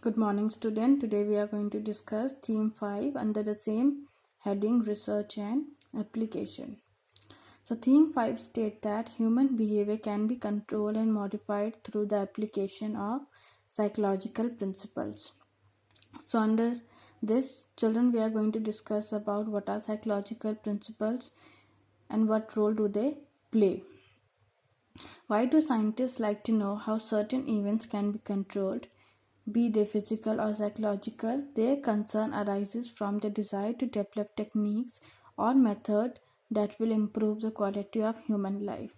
Good morning, student. Today we are going to discuss theme 5 under the same heading, research and application. So theme 5 states that human behavior can be controlled and modified through the application of psychological principles. So under this, children, we are going to discuss about what are psychological principles and what role do they play. Why do scientists like to know how certain events can be controlled? Be they physical or psychological, their concern arises from the desire to develop techniques or methods that will improve the quality of human life.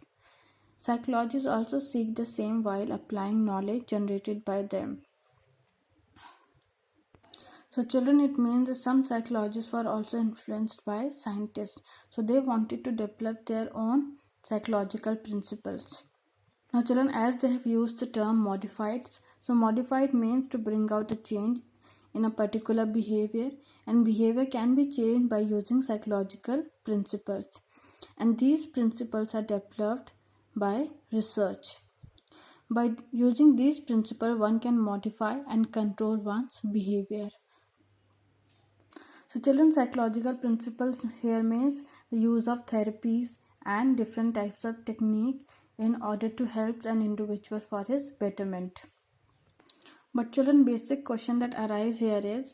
Psychologists also seek the same while applying knowledge generated by them. So, children, it means that some psychologists were also influenced by scientists. So, they wanted to develop their own psychological principles. Now, children, as they have used the term modified, so modified means to bring out a change in a particular behavior, and behavior can be changed by using psychological principles. And these principles are developed by research. By using these principles, one can modify and control one's behavior. So, children, psychological principles here means the use of therapies and different types of technique in order to help an individual for his betterment. But children, basic question that arise here is,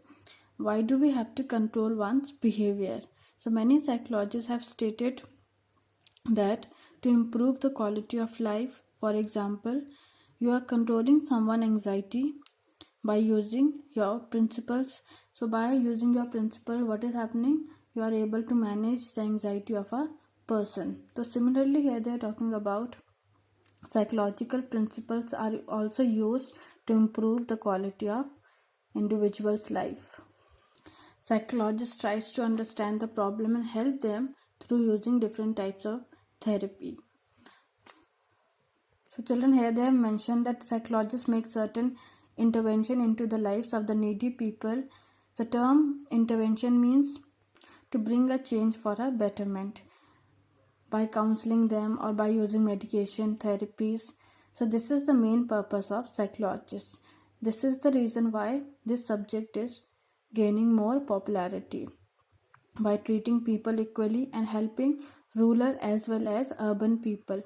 why do we have to control one's behavior? So many psychologists have stated that to improve the quality of life, for example, you are controlling someone's anxiety by using your principles. So by using your principle, what is happening? You are able to manage the anxiety of a person. So similarly here they are talking about psychological principles are also used to improve the quality of individual's life. Psychologist tries to understand the problem and help them through using different types of therapy. So children, here they have mentioned that psychologists make certain intervention into the lives of the needy people. The term intervention means to bring a change for a betterment by counseling them or by using medication therapies. So this is the main purpose of psychologists. This is the reason why this subject is gaining more popularity, by treating people equally and helping rural as well as urban people.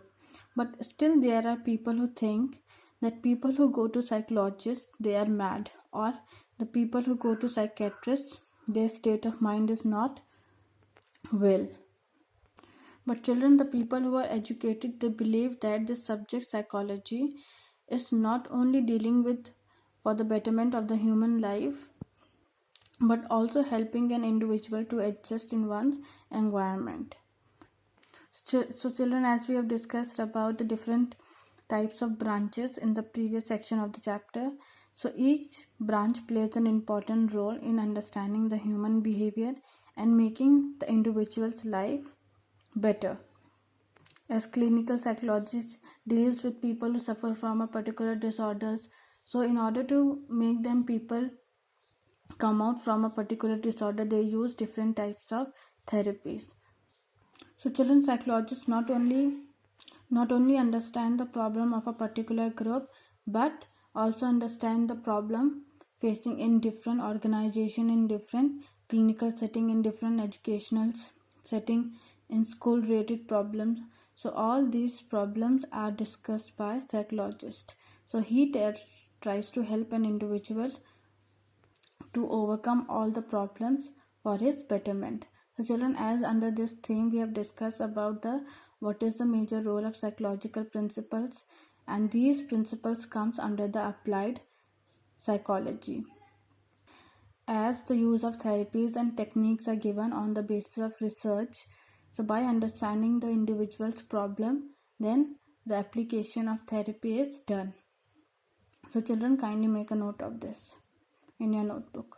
But still there are people who think that people who go to psychologists, they are mad, or the people who go to psychiatrists, their state of mind is not well. But children, the people who are educated, they believe that this subject psychology is not only dealing with for the betterment of the human life, but also helping an individual to adjust in one's environment. So children, as we have discussed about the different types of branches in the previous section of the chapter, so each branch plays an important role in understanding the human behavior and making the individual's life better. As clinical psychologist deals with people who suffer from a particular disorders, so in order to make them people come out from a particular disorder, they use different types of therapies. So children, psychologists not only understand the problem of a particular group, but also understand the problem facing in different organization, in different clinical setting, in different educational setting, in school related problems. So all these problems are discussed by psychologist. So he tries to help an individual to overcome all the problems for his betterment. So children, as under this theme we have discussed about the what is the major role of psychological principles, and these principles comes under the applied psychology. As the use of therapies and techniques are given on the basis of research, so by understanding the individual's problem, then the application of therapy is done. So children, kindly make a note of this in your notebook.